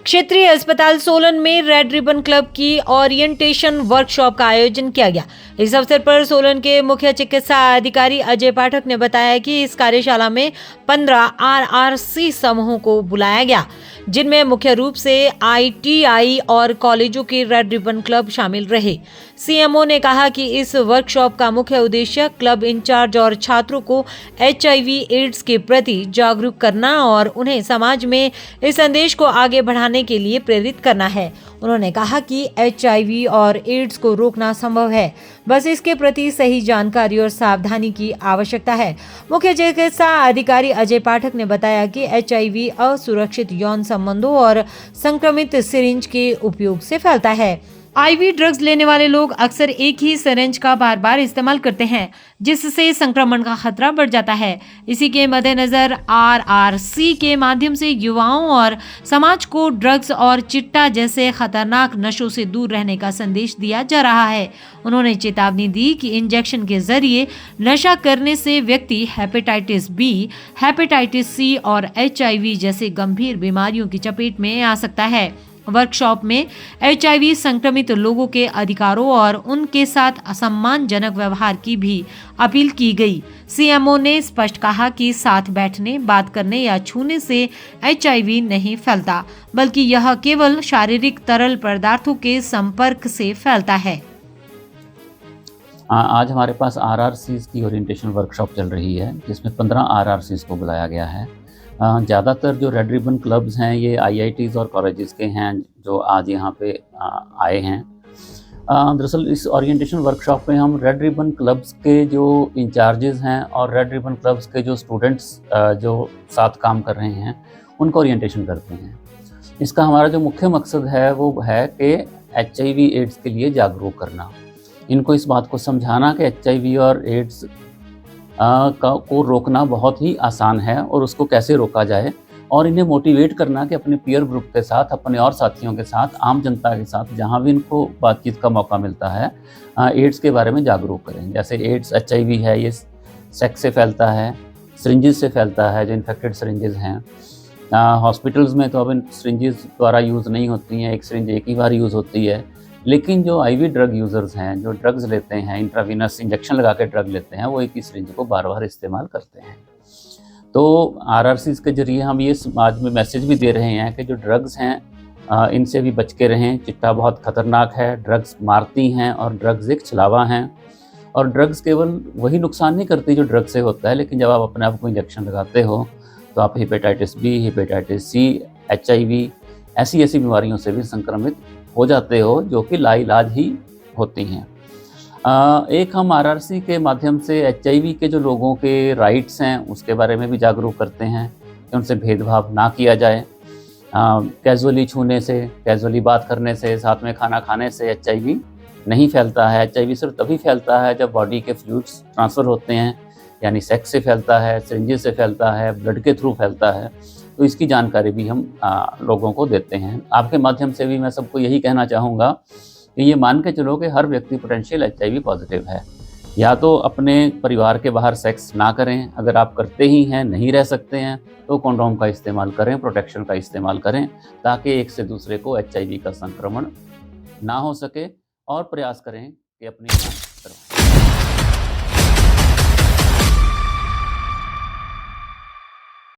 क्षेत्रीय अस्पताल सोलन में रेड रिबन क्लब की ओरिएंटेशन वर्कशॉप का आयोजन किया गया। इस अवसर पर सोलन के मुख्य चिकित्सा अधिकारी अजय पाठक ने बताया कि इस कार्यशाला में 15 आरआरसी समूहों को बुलाया गया, जिनमें मुख्य रूप से आईटीआई और कॉलेजों के रेड रिबन क्लब शामिल रहे। सीएमओ ने कहा कि इस वर्कशॉप का मुख्य उद्देश्य क्लब इंचार्ज और छात्रों को एचआईवी एड्स के प्रति जागरूक करना और उन्हें समाज में इस संदेश को आगे बढ़ाने के लिए प्रेरित करना है। उन्होंने कहा कि एचआईवी और एड्स को रोकना संभव है, बस इसके प्रति सही जानकारी और सावधानी की आवश्यकता है। मुख्य चिकित्सा अधिकारी अजय पाठक ने बताया कि एचआईवी असुरक्षित यौन संबंधों और संक्रमित सिरिंज के उपयोग से फैलता है। आईवी ड्रग्स लेने वाले लोग अक्सर एक ही सिरिंज का बार बार इस्तेमाल करते हैं, जिससे संक्रमण का खतरा बढ़ जाता है। इसी के मद्देनजर आरआरसी के माध्यम से युवाओं और समाज को ड्रग्स और चिट्टा जैसे खतरनाक नशों से दूर रहने का संदेश दिया जा रहा है। उन्होंने चेतावनी दी कि इंजेक्शन के जरिए नशा करने से व्यक्ति हेपेटाइटिस बी, हेपेटाइटिस सी और एचआईवी जैसे गंभीर बीमारियों की चपेट में आ सकता है। वर्कशॉप में एचआईवी संक्रमित लोगों के अधिकारों और उनके साथ असम्मानजनक व्यवहार की भी अपील की गई। सीएमओ ने स्पष्ट कहा कि साथ बैठने, बात करने या छूने से एचआईवी नहीं फैलता, बल्कि यह केवल शारीरिक तरल पदार्थों के संपर्क से फैलता है। आज हमारे पास आरआरसीज़ की ओरिएंटेशन वर्कशॉप चल रही है, जिसमें 15 आरआरसीज़ को बुलाया गया है। ज़्यादातर जो रेड रिबन क्लब्स हैं ये आईआईटीज़ और कॉलेजेस के हैं जो आज यहाँ पे आए हैं। दरअसल इस ओरिएंटेशन वर्कशॉप में हम रेड रिबन क्लब्स के जो इंचार्जेस हैं और रेड रिबन क्लब्स के जो स्टूडेंट्स जो साथ काम कर रहे हैं उनको ओरिएंटेशन करते हैं। इसका हमारा जो मुख्य मकसद है वो है कि एचआईवी एड्स के लिए जागरूक करना, इनको इस बात को समझाना कि एचआईवी और एड्स को रोकना बहुत ही आसान है और उसको कैसे रोका जाए, और इन्हें मोटिवेट करना कि अपने पीयर ग्रुप के साथ, अपने और साथियों के साथ, आम जनता के साथ जहाँ भी इनको बातचीत का मौका मिलता है एड्स के बारे में जागरूक करें। जैसे एड्स एचआईवी है, ये सेक्स से फैलता है, सिरिंजेस से फैलता है, जो इन्फेक्टेड सिरिंजेस हैं। हॉस्पिटल्स में तो अब सिरिंजेस द्वारा यूज़ नहीं होती हैं, एक सिरिंज एक ही बार यूज़ होती है, लेकिन जो आईवी ड्रग यूज़र्स हैं, जो ड्रग्स लेते हैं, इंट्रावीनस इंजेक्शन लगा के ड्रग लेते हैं, वो एक ही सिरिंज को बार बार इस्तेमाल करते हैं। तो आरआरसीज़ के ज़रिए हम ये समाज में मैसेज भी दे रहे हैं कि जो ड्रग्स हैं इनसे भी बच के रहें। चिट्टा बहुत ख़तरनाक है, ड्रग्स मारती हैं और ड्रग्स एक छलावा हैं, और ड्रग्स केवल वही नुकसान नहीं करती जो ड्रग से होता है, लेकिन जब आप अपने आप को इंजेक्शन लगाते हो तो आप hepatitis B, hepatitis C, HIV ऐसी बीमारियों से भी संक्रमित हो जाते हो, जो कि लाइलाज ही होती हैं। एक हम आरआरसी के माध्यम से एचआईवी के जो लोगों के राइट्स हैं उसके बारे में भी जागरूक करते हैं कि उनसे भेदभाव ना किया जाए। कैजुअली छूने से, कैजुअली बात करने से, साथ में खाना खाने से एचआईवी नहीं फैलता है। एचआईवी सिर्फ तभी फैलता है जब बॉडी के फ्लूइड्स ट्रांसफ़र होते हैं, यानी सेक्स से फैलता है, सिरिंजेस से फैलता है, ब्लड के थ्रू फैलता है। तो इसकी जानकारी भी हम लोगों को देते हैं। आपके माध्यम से भी मैं सबको यही कहना चाहूँगा कि ये मान के चलो कि हर व्यक्ति पोटेंशियल एचआईवी पॉजिटिव है। या तो अपने परिवार के बाहर सेक्स ना करें, अगर आप करते ही हैं, नहीं रह सकते हैं, तो कंडोम का इस्तेमाल करें, प्रोटेक्शन का इस्तेमाल करें, ताकि एक से दूसरे को एचआईवी का संक्रमण ना हो सके, और प्रयास करें कि अपनी